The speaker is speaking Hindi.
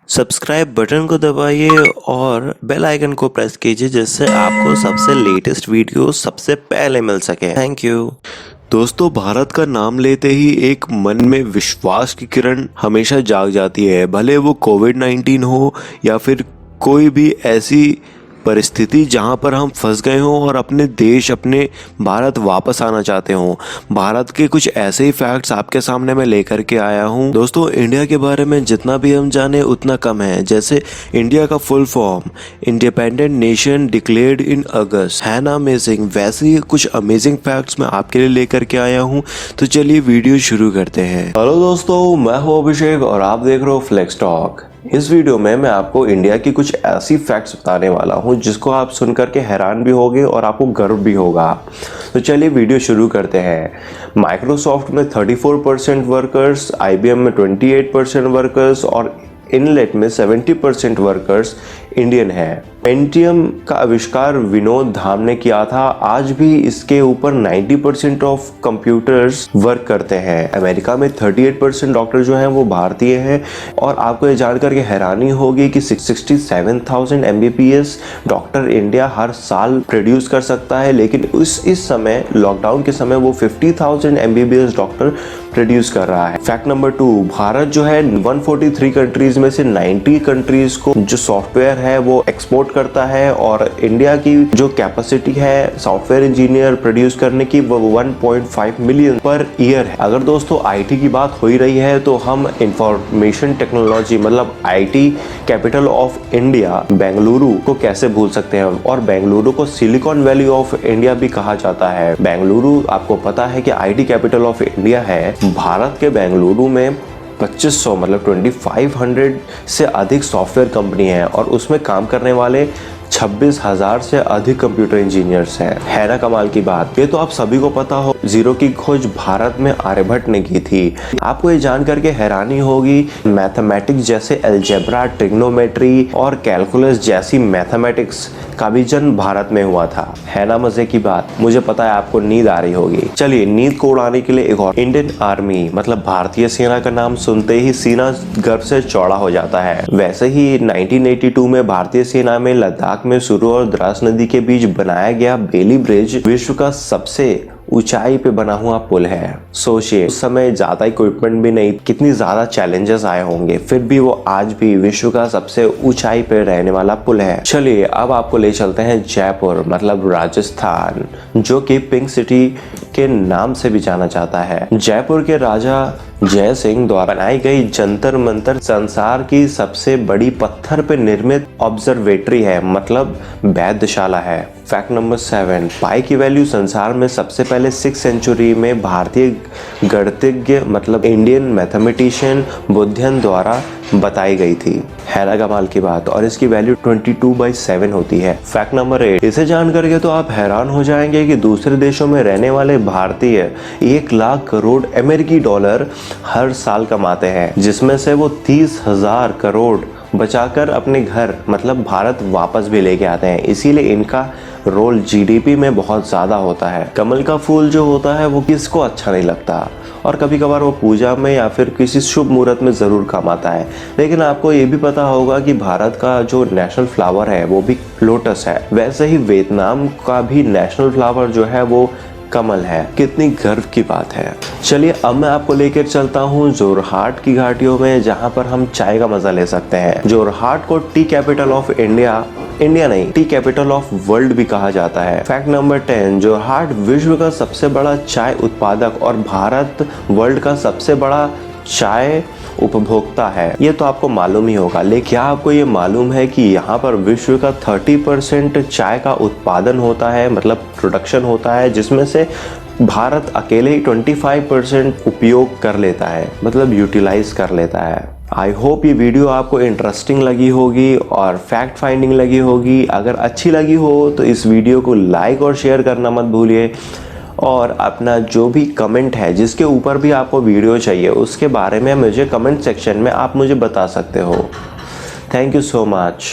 सब्सक्राइब बटन को दबाइए और बेल आइकन को प्रेस कीजिए जिससे आपको सबसे लेटेस्ट वीडियो सबसे पहले मिल सके। Thank you. दोस्तों, भारत का नाम लेते ही एक मन में विश्वास की किरण हमेशा जाग जाती है। भले वो कोविड-19 हो या फिर कोई भी ऐसी परिस्थिति जहां पर हम फंस गए हों और अपने देश, अपने भारत वापस आना चाहते हों। भारत के कुछ ऐसे ही फैक्ट्स आपके सामने मैं लेकर के आया हूं। दोस्तों, इंडिया के बारे में जितना भी हम जाने उतना कम है। जैसे इंडिया का full form independent nation declared in August, है ना अमेजिंग। वैसे ही कुछ अमेजिंग फैक्ट्स मैं आपके लिए लेकर के आया हूं। तो चलिए वीडियो शुरू करते हैं। हेलो दोस्तों, मैं हूं अभिषेक और आप देख रहे हो फ्लेक्स टॉक। इस वीडियो में मैं आपको इंडिया की कुछ ऐसी फैक्ट्स बताने वाला हूं जिसको आप सुनकर के हैरान भी होगे और आपको गर्व भी होगा। तो चलिए वीडियो शुरू करते हैं। माइक्रोसॉफ्ट में 34% वर्कर्स, IBM में 28% वर्कर्स और इनलेट में 70% वर्कर्स इंडियन है। पेंटियम का आविष्कार विनोद धाम ने किया था। आज भी इसके ऊपर 90% ऑफ कंप्यूटर्स वर्क करते हैं। अमेरिका में 38% डॉक्टर जो हैं वो भारतीय हैं। और आपको ये जानकर के हैरानी होगी कि 67,000 MBBS डॉक्टर इंडिया हर साल प्रोड्यूस कर सकता है, लेकिन इस समय लॉकडाउन के समय वो 50,000 MBBS डॉक्टर प्रोड्यूस कर रहा है। फैक्ट नंबर 2, भारत जो है 143 कंट्रीज में से 90 कंट्रीज को जो सॉफ्टवेयर है वो एक्सपोर्ट करता है। और इंडिया की जो कैपेसिटी है सॉफ्टवेयर इंजीनियर प्रोड्यूस करने की वो 1.5 मिलियन पर ईयर है। अगर दोस्तों IT की बात हो ही रही है तो हम इंफॉर्मेशन टेक्नोलॉजी मतलब IT capital of India Bengaluru को कैसे भूल सकते हैं। और बेंगलुरु को सिलिकॉन वैली ऑफ इंडिया भी कहा जाता है। बेंगलुरु आपको पता है कि IT कैपिटल ऑफ इंडिया है। भारत के बेंगलुरु में 2500 मतलब 2500 से अधिक सॉफ्टवेयर कंपनी है और उसमें काम करने वाले 26,000 से अधिक कंप्यूटर इंजीनियर्स हैं। है ना कमाल की बात। ये तो आप सभी को पता हो, जीरो की खोज भारत में आर्यभट्ट ने की थी। आपको ये जान करके हैरानी होगी, मैथमेटिक्स जैसे अलजेब्रा, ट्रिग्नोमेट्री और कैलकुलस जैसी मैथमेटिक्स का भी जन्म भारत में हुआ था। है ना मजे की बात। मुझे पता है आपको नींद आ रही होगी। चलिए, नींद को उड़ाने के लिए एक और, इंडियन आर्मी मतलब भारतीय सेना का नाम सुनते ही सीना गर्व से चौड़ा हो जाता है। वैसे ही 1982 में भारतीय सेना में लद्दाख में सुरु और द्रास नदी के बीच बनाया गया बेली ब्रिज विश्व का सबसे ऊंचाई पे बना हुआ पुल है। सोचिए, उस समय ज्यादा इक्विपमेंट भी नहीं, कितनी ज्यादा चैलेंजेस आए होंगे, फिर भी वो आज भी विश्व का सबसे ऊंचाई पे रहने वाला पुल है। चलिए अब आपको ले चलते हैं जयपुर मतलब राजस्थान, जो कि पिंक सिटी के नाम से भी जाना जाता है। जयपुर के राजा जय सिंह द्वारा बनाई गई जंतर मंतर संसार की सबसे बड़ी पत्थर पे निर्मित ऑब्जर्वेटरी है, मतलब वैधशाला है। फैक्ट नंबर 7, पाई की वैल्यू संसार में सबसे पहले 6th सेंचुरी में भारतीय गणितज्ञ मतलब इंडियन मैथमेटिशियन बुद्धियन द्वारा बताई गई थी। है ना कमाल की बात। और इसकी वैल्यू 22/7 होती है। फैक्ट नंबर 8, इसे जान करके तो आप हैरान हो जाएंगे कि दूसरे देशों में रहने वाले भारतीय 1 लाख करोड़ अमेरिकी डॉलर हर साल कमाते हैं, जिसमें से वो 30,000 करोड़ बचाकर अपने घर मतलब भारत वापस भी लेके आते हैं। इसीलिए इनका रोल GDP में बहुत ज्यादा होता है। कमल का फूल जो होता है वो किसको अच्छा नहीं लगता, और कभी कभार वो पूजा में या फिर किसी शुभ मुहूर्त में जरूर काम आता है। लेकिन आपको ये भी पता होगा कि भारत का जो नेशनल फ्लावर है वो भी लोटस है। वैसे ही वियतनाम का भी नेशनल फ्लावर जो है वो कमल है। कितनी गर्व की बात है। चलिए अब मैं आपको लेकर चलता हूँ जोरहाट की घाटियों में, जहाँ पर हम चाय का मजा ले सकते हैं। जोरहाट को टी कैपिटल ऑफ इंडिया नहीं, टी कैपिटल ऑफ वर्ल्ड भी कहा जाता है। फैक्ट नंबर 10, जोरहाट विश्व का सबसे बड़ा चाय उत्पादक और भारत वर्ल्ड का सबसे बड़ा चाय उपभोक्ता है। ये तो आपको मालूम ही होगा, लेकिन क्या आपको ये मालूम है कि यहाँ पर विश्व का 30% चाय का उत्पादन होता है मतलब प्रोडक्शन होता है, जिसमें से भारत अकेले ही 25% उपयोग कर लेता है मतलब यूटिलाइज कर लेता है। आई होप ये वीडियो आपको इंटरेस्टिंग लगी होगी और फैक्ट फाइंडिंग लगी होगी। अगर अच्छी लगी हो तो इस वीडियो को लाइक और शेयर करना मत भूलिए। और अपना जो भी कमेंट है जिसके ऊपर भी आपको वीडियो चाहिए उसके बारे में मुझे कमेंट सेक्शन में आप मुझे बता सकते हो। Thank you so much.